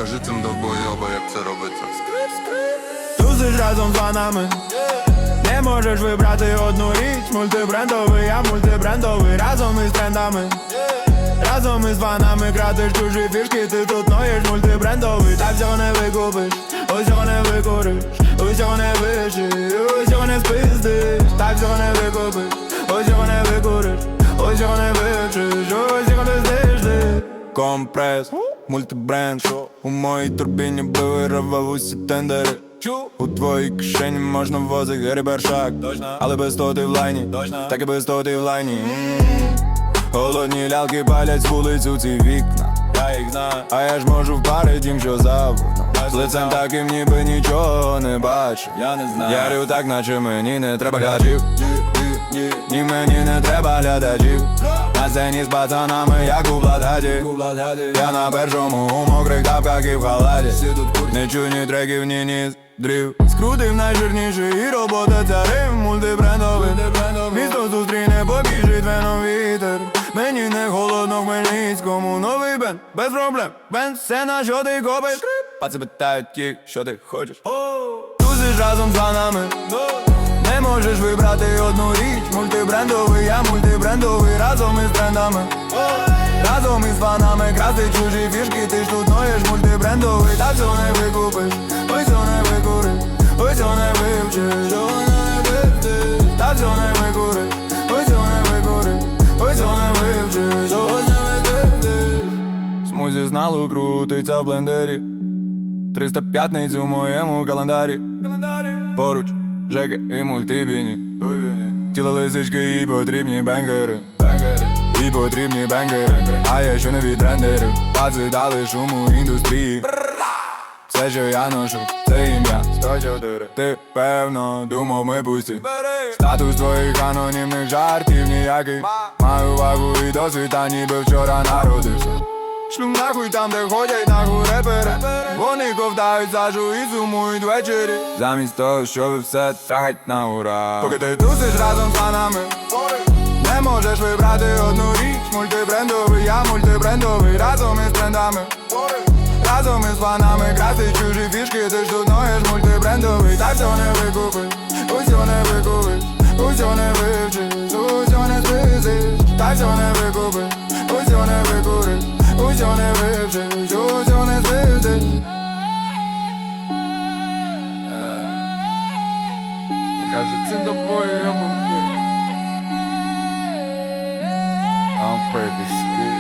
Покажи цим довбойоба, як це робиться. Тусиш разом з ванами, не можеш вибрати одну річ. Мультибрендовий, я мультибрендовий, разом із трендами. Разом із ванами крадеш чужі фішки, ти тут ноєш мультибрендовий. Так всього не викупиш, усього не викуриш, усього не вишиш, усього не спиздиш. Так всього не викупиш, усього не викуриш, усього не вишиш, усього не здиш. Компрес, мультибренд, у моїй турбіні би вирвав усі тендери. У твоїй кишені можна возити грибершак, але без того ти в лайні, так і без того ти в лайні. Холодні лялки палять з вулицю ці вікна, я їх знаю, а я ж можу впарить їм що завгодно. З лицем таким ніби нічого не бачу, я не знаю. Я рю так, наче мені не треба глядачів. Ні, мені не треба глядачів. На сцені з пацанами, як у Бладгаді. Я на першому у мокрих тапках і в халаті. Не чую ні треків, ні дрів. Скрутив найжирніший і робота царив. Мультибрендовий, місто зустріне, побіжить веном вітер. Мені не холодно в Хмельницькому. Новий бенд, без проблем, бенд, все на що ти копиш. Паци питають ті, що ти хочеш. Тусиш разом з ванами, не можеш вибрати одну річ. Мультибрендовий, я мультибрендовий, разом із трендами. Разом із фанами красти чужі фішки, ти ж тут ноєш мультибрендовий. Так всього не викупиш, ось не викуриш, ось не вивчиш, не вивчиш. Так всього не викуриш, ось не викуриш, ось не вивчиш, не вивчиш. Смузі з налу крутиться в блендері, 305 у моєму календарі. Поруч Жеки і мультибіні, тіло лисички і потрібні бенгери. І потрібні бенгери, а я ще не від трендерів. Паци дали шуму індустрії. Все, що я ношу, це ім'я 104. Ти, певно, думав ми пусті. Статус твоїх анонімних жартів ніякий. Маю вагу і досвід, та ніби вчора народився. Шлю нахуй там, де ходять нахуй репери. Вони ковтають сажу і сумують ввечері. Замість того, щоб все трахать на ура. Поки ти тусиш разом з фанами, не можеш вибрати одну річ. Мультибрендовий, я мультибрендовий, разом із трендами. Разом із фанами красти чужі фішки, ти ж тут ноєш мультибрендовий. Так всього не викупиш, усього не викупиш, усього не вивчиш, усього не списиш. Так всього не викупиш, усього не викуриш, усього не вивчиш, усього не списиш. Каже, це тобою я був. I'm pretty scared.